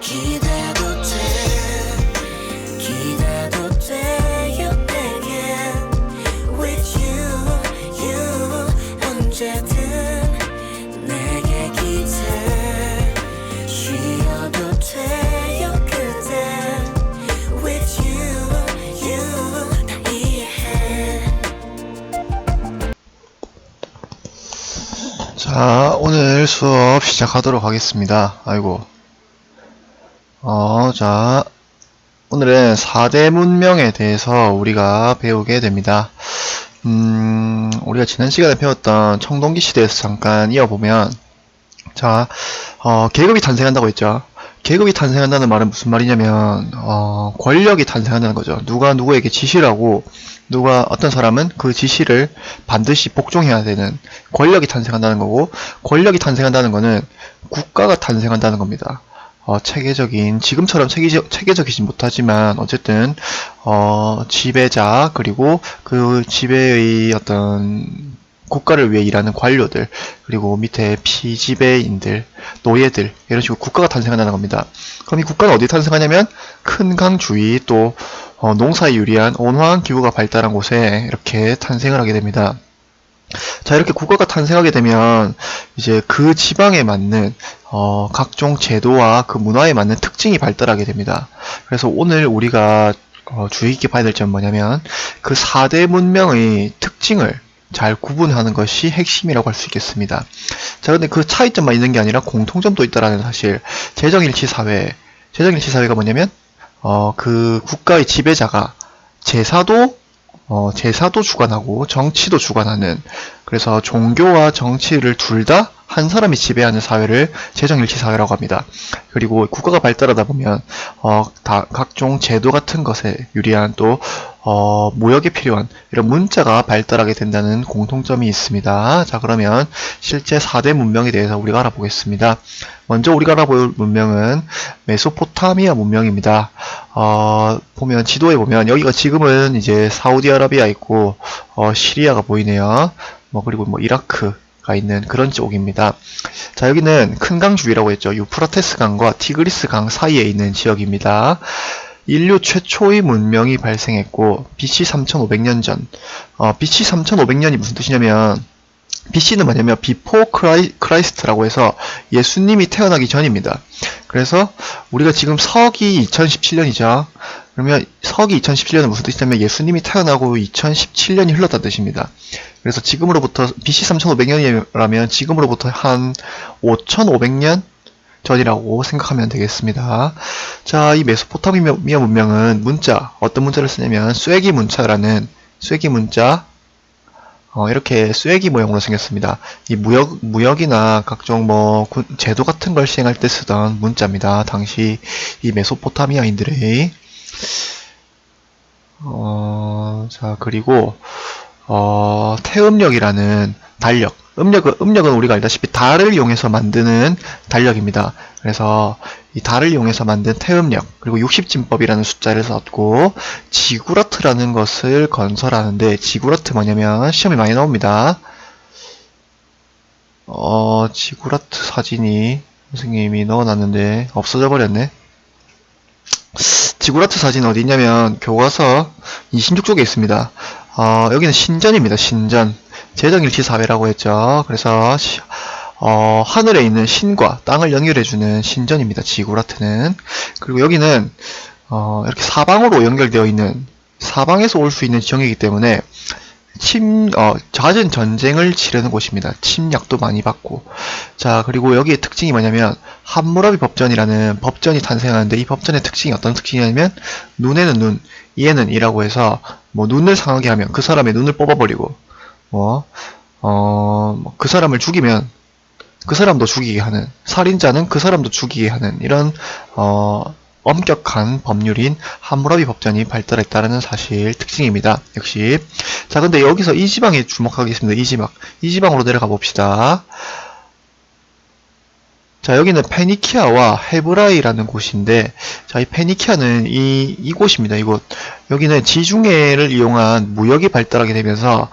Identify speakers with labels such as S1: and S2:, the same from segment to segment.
S1: 기대도 돼 기대도 돼요 내게 with you 언제든 내게 기대 쉬어도 돼요 그대 with you 다 이해해.
S2: 자, 오늘 수업 시작하도록 하겠습니다. 아이고. 자, 오늘은 4대 문명에 대해서 우리가 배우게 됩니다. 우리가 지난 시간에 배웠던 청동기 시대에서 잠깐 이어보면, 자, 계급이 탄생한다고 했죠. 계급이 탄생한다는 말은 무슨 말이냐면, 권력이 탄생한다는 거죠. 누가 누구에게 지시를 하고, 어떤 사람은 그 지시를 반드시 복종해야 되는 권력이 탄생한다는 거고, 권력이 탄생한다는 거는 국가가 탄생한다는 겁니다. 지금처럼 체계적이지 못하지만, 어쨌든, 지배자, 그리고 그 지배의 어떤, 국가를 위해 일하는 관료들, 그리고 밑에 피지배인들, 노예들, 이런 식으로 국가가 탄생한다는 겁니다. 그럼 이 국가는 어디 탄생하냐면, 큰 강 주위, 또, 농사에 유리한 온화한 기후가 발달한 곳에 이렇게 탄생을 하게 됩니다. 자, 이렇게 국가가 탄생하게 되면 이제 그 지방에 맞는 각종 제도와 그 문화에 맞는 특징이 발달하게 됩니다. 그래서 오늘 우리가 주의 깊게 봐야 될 점은 뭐냐면 그 4대 문명의 특징을 잘 구분하는 것이 핵심이라고 할 수 있겠습니다. 자, 근데 그 차이점만 있는 게 아니라 공통점도 있다라는 사실. 제정일치사회가 뭐냐면 그 국가의 지배자가 제사도 주관하고 정치도 주관하는, 그래서 종교와 정치를 둘 다 한 사람이 지배하는 사회를 제정일치사회라고 합니다. 그리고 국가가 발달하다 보면 각종 제도 같은 것에 유리한 또 무역에 필요한 이런 문자가 발달하게 된다는 공통점이 있습니다. 자, 그러면 실제 4대 문명에 대해서 우리가 알아보겠습니다. 먼저 우리가 알아볼 문명은 메소포타미아 문명입니다. 보면 지도에 보면 여기가 지금은 이제 사우디아라비아 있고 시리아가 보이네요. 그리고 이라크가 있는 그런 쪽입니다. 자, 여기는 큰 강 주위라고 했죠. 유프라테스 강과 티그리스 강 사이에 있는 지역입니다. 인류 최초의 문명이 발생했고 BC 3500년 전. BC 3500년이 무슨 뜻이냐면 BC는 뭐냐면 Before Christ라고 해서 예수님이 태어나기 전입니다. 그래서 우리가 지금 서기 2017년이죠. 그러면 서기 2017년은 무슨 뜻이냐면 예수님이 태어나고 2017년이 흘렀다는 뜻입니다. 그래서 지금으로부터 BC 3500년이라면 지금으로부터 한 5500년 전이라고 생각하면 되겠습니다. 자, 이 메소포타미아 문명은 어떤 문자를 쓰냐면 쐐기 문자, 이렇게 쐐기 모양으로 생겼습니다. 이 무역이나 각종 제도 같은 걸 시행할 때 쓰던 문자입니다. 당시 이 메소포타미아인들의. 자, 그리고 태음력이라는 달력. 음력은 우리가 알다시피 달을 이용해서 만드는 달력입니다. 그래서 이 달을 이용해서 만든 태음력, 그리고 60진법이라는 숫자를 썼고, 지구라트라는 것을 건설하는데, 지구라트 뭐냐면 시험에 많이 나옵니다. 지구라트 사진이 선생님이 넣어놨는데 없어져 버렸네. 지구라트 사진 어디 있냐면 교과서 26쪽에 있습니다. 여기는 신전입니다. 신전. 제정일치사회라고 했죠. 그래서 하늘에 있는 신과 땅을 연결해주는 신전입니다. 지구라트는. 그리고 여기는 이렇게 사방으로 연결되어 있는, 사방에서 올 수 있는 지형이기 때문에 잦은 전쟁을 치르는 곳입니다. 침략도 많이 받고. 자, 그리고 여기의 특징이 뭐냐면 함무라비 법전이라는 법전이 탄생하는데, 이 법전의 특징이 어떤 특징이냐면 눈에는 눈, 이에는 이라고 해서 눈을 상하게 하면 그 사람의 눈을 뽑아버리고, 그 사람을 죽이면 그 사람도 죽이게 하는, 살인자는 그 사람도 죽이게 하는 이런 엄격한 법률인 함무라비 법전이 발달했다는 사실 특징입니다. 역시. 자, 근데 여기서 이 지방에 주목하겠습니다. 이 지방으로 내려가 봅시다. 자, 여기는 페니키아와 헤브라이라는 곳인데, 자, 이 페니키아는 이곳입니다. 이곳. 여기는 지중해를 이용한 무역이 발달하게 되면서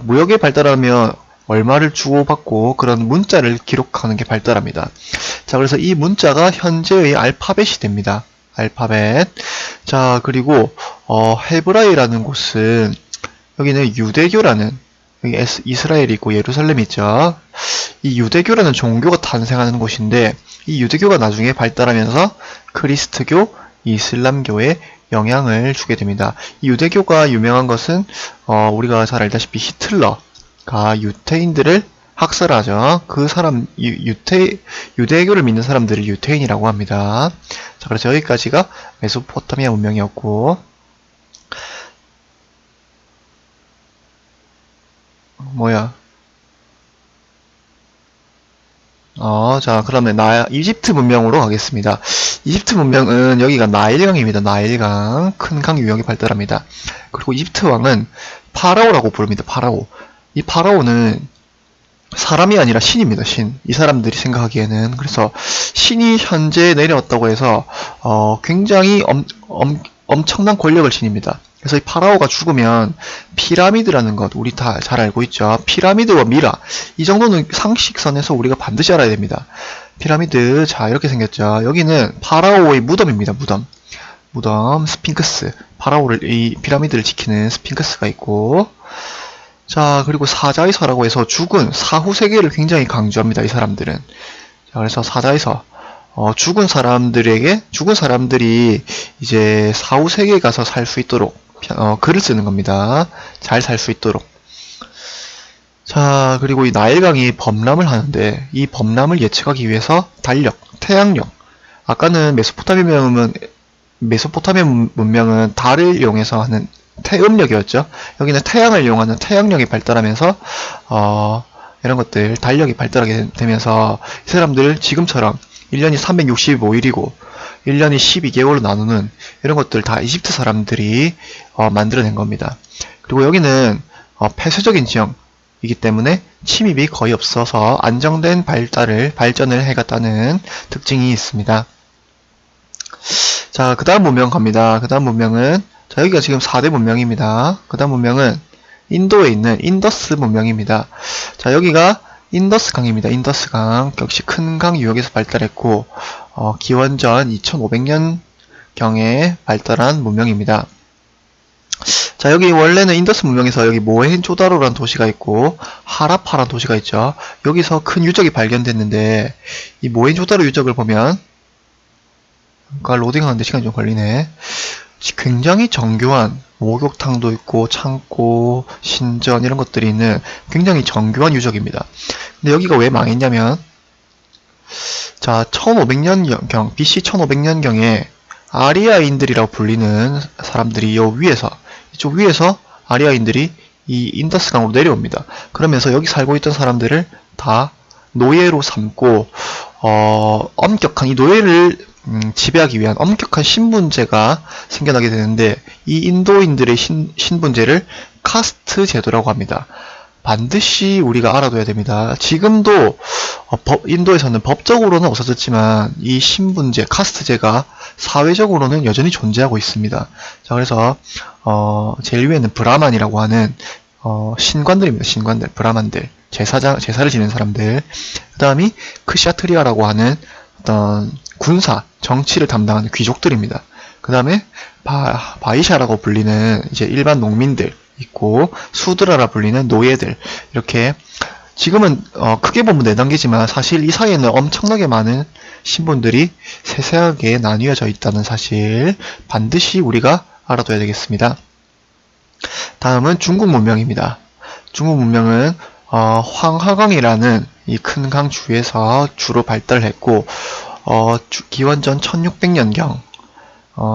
S2: 무역이 발달하면 얼마를 주고받고 그런 문자를 기록하는 게 발달합니다. 자, 그래서 이 문자가 현재의 알파벳이 됩니다. 알파벳. 자, 그리고 헤브라이라는 곳은 여기는 유대교라는 여기 이스라엘이 있고 예루살렘이 있죠. 이 유대교라는 종교가 탄생하는 곳인데 이 유대교가 나중에 발달하면서 크리스트교, 이슬람교에 영향을 주게 됩니다. 이 유대교가 유명한 것은 우리가 잘 알다시피 히틀러가 유태인들을 학살하죠. 그 사람 유대교를 믿는 사람들을 유태인이라고 합니다. 자, 그래서 여기까지가 메소포타미아 문명이었고 자, 그러면 이집트 문명으로 가겠습니다. 이집트 문명은 여기가 나일강입니다. 나일강. 큰 강 유역이 발달합니다. 그리고 이집트 왕은 파라오라고 부릅니다. 파라오. 이 파라오는 사람이 아니라 신입니다. 신. 이 사람들이 생각하기에는. 그래서 신이 현재 내려왔다고 해서 굉장히 엄청난 권력을 지닙니다. 그래서 이 파라오가 죽으면 피라미드라는 것 우리 다 잘 알고 있죠. 피라미드와 미라 이 정도는 상식선에서 우리가 반드시 알아야 됩니다. 피라미드 자 이렇게 생겼죠. 여기는 파라오의 무덤입니다. 무덤 스핑크스 파라오를 이 피라미드를 지키는 스핑크스가 있고 자 그리고 사자이서라고 해서 죽은 사후 세계를 굉장히 강조합니다. 이 사람들은 자 그래서 사자이서 죽은 사람들이 이제 사후 세계에 가서 살 수 있도록 글을 쓰는 겁니다. 잘 살 수 있도록. 자, 그리고 이 나일강이 범람을 하는데 이 범람을 예측하기 위해서 달력, 태양력. 아까는 메소포타미아 문명은 달을 이용해서 하는 태음력이었죠. 여기는 태양을 이용하는 태양력이 발달하면서 이런 것들 달력이 발달하게 되면서 이 사람들 지금처럼 1년이 365일이고 1년이 12개월로 나누는 이런 것들 다 이집트 사람들이 만들어낸 겁니다. 그리고 여기는 폐쇄적인 지형이기 때문에 침입이 거의 없어서 안정된 발전을 해갔다는 특징이 있습니다. 자, 그 다음 문명 갑니다. 그 다음 문명은 자 여기가 지금 4대 문명입니다. 그 다음 문명은 인도에 있는 인더스 문명입니다. 자 여기가 인더스강입니다. 인더스강 역시 큰 강 유역에서 발달했고 기원전 2500년경에 발달한 문명입니다. 자 여기 원래는 인더스 문명에서 여기 모헨조다로라는 도시가 있고 하라파라는 도시가 있죠. 여기서 큰 유적이 발견됐는데 이 모헨조다로 유적을 보면 그러니까 로딩하는데 시간이 좀 걸리네. 굉장히 정교한 목욕탕도 있고 창고, 신전 이런 것들이 있는 굉장히 정교한 유적입니다. 근데 여기가 왜 망했냐면 자 1500년경 BC 1500년경에 아리아인들이라고 불리는 사람들이 이쪽 위에서 아리아인들이 이 인더스강으로 내려옵니다. 그러면서 여기 살고 있던 사람들을 다 노예로 삼고 엄격한 이 노예를 지배하기 위한 엄격한 신분제가 생겨나게 되는데 이 인도인들의 신분제를 카스트 제도라고 합니다. 반드시 우리가 알아둬야 됩니다. 지금도 인도에서는 법적으로는 없어졌지만 이 신분제, 카스트제가 사회적으로는 여전히 존재하고 있습니다. 자 그래서 제일 위에는 브라만이라고 하는 신관들입니다. 신관들, 브라만들, 제사를 지낸 사람들. 그 다음이 크샤트리아라고 하는 어떤 군사, 정치를 담당하는 귀족들입니다. 그 다음에 바이샤라고 불리는 이제 일반 농민들 있고 수드라라 불리는 노예들 이렇게 지금은 크게 보면 4단계지만 사실 이 사이에는 엄청나게 많은 신분들이 세세하게 나뉘어져 있다는 사실 반드시 우리가 알아둬야 되겠습니다. 다음은 중국 문명입니다. 중국 문명은 황하강이라는 이 큰 강 주에서 주로 발달했고 기원전 1600년경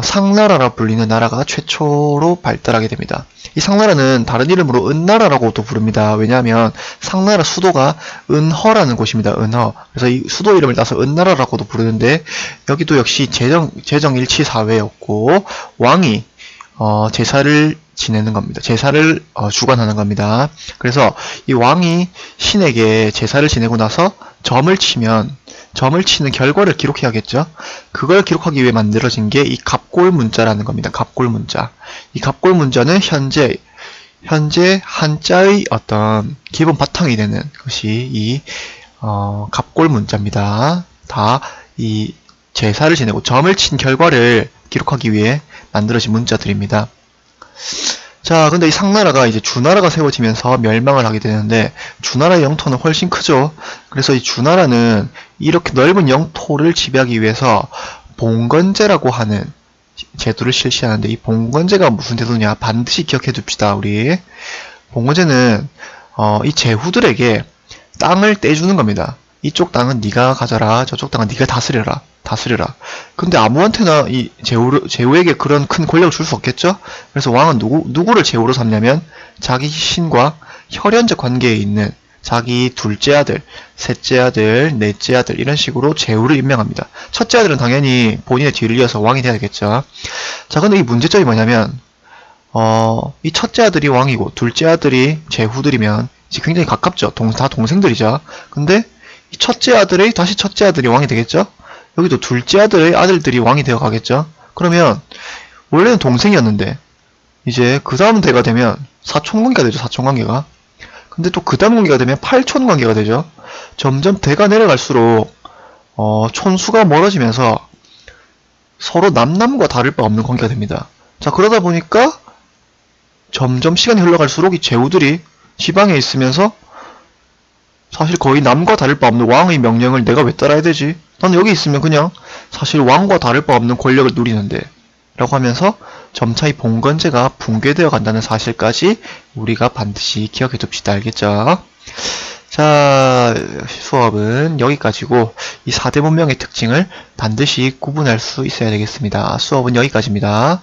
S2: 상나라라 불리는 나라가 최초로 발달하게 됩니다. 이 상나라는 다른 이름으로 은나라라고도 부릅니다. 왜냐하면 상나라 수도가 은허라는 곳입니다. 은허. 그래서 이 수도 이름을 따서 은나라라고도 부르는데 여기도 역시 제정일치 사회였고 왕이 제사를 지내는 겁니다. 제사를 주관하는 겁니다. 그래서 이 왕이 신에게 제사를 지내고 나서 점을 치는 결과를 기록해야겠죠. 그걸 기록하기 위해 만들어진 게 이 갑골문자라는 겁니다. 갑골문자. 이 갑골문자는 현재 현재 한자의 어떤 기본 바탕이 되는 것이 이 갑골 문자입니다. 다 이 제사를 지내고 점을 친 결과를 기록하기 위해 만들어진 문자들입니다. 자, 근데 이 상나라가 이제 주나라가 세워지면서 멸망을 하게 되는데, 주나라의 영토는 훨씬 크죠. 그래서 이 주나라는 이렇게 넓은 영토를 지배하기 위해서 봉건제라고 하는 제도를 실시하는데, 이 봉건제가 무슨 제도냐 반드시 기억해 둡시다. 우리 봉건제는 이 제후들에게 땅을 떼주는 겁니다. 이쪽 땅은 네가 가져라, 저쪽 땅은 네가 다스려라. 근데 아무한테나 이 제후에게 그런 큰 권력을 줄 수 없겠죠? 그래서 왕은 누구를 제후로 삼냐면 자기 신과 혈연적 관계에 있는 자기 둘째 아들, 셋째 아들, 넷째 아들 이런 식으로 제후를 임명합니다. 첫째 아들은 당연히 본인의 뒤를 이어서 왕이 돼야 되겠죠. 자, 근데 이 문제점이 뭐냐면 이 첫째 아들이 왕이고 둘째 아들이 제후들이면 이제 굉장히 가깝죠. 다 동생들이죠. 근데 이 첫째 아들의 다시 첫째 아들이 왕이 되겠죠? 여기도 둘째 아들의 아들들이 왕이 되어 가겠죠? 그러면 원래는 동생이었는데 이제 그 다음 대가 되면 사촌관계가 되죠. 사촌관계가. 근데 또 그 다음 관계가 되면 팔촌관계가 되죠. 점점 대가 내려갈수록 촌수가 멀어지면서 서로 남남과 다를 바 없는 관계가 됩니다. 자, 그러다 보니까 점점 시간이 흘러갈수록 이 제후들이 지방에 있으면서 사실 거의 남과 다를 바 없는 왕의 명령을 내가 왜 따라야 되지? 나는 여기 있으면 그냥 사실 왕과 다를 바 없는 권력을 누리는데 라고 하면서 점차 이 봉건제가 붕괴되어 간다는 사실까지 우리가 반드시 기억해 둡시다. 알겠죠? 자, 수업은 여기까지고 이 4대 문명의 특징을 반드시 구분할 수 있어야 되겠습니다. 수업은 여기까지입니다.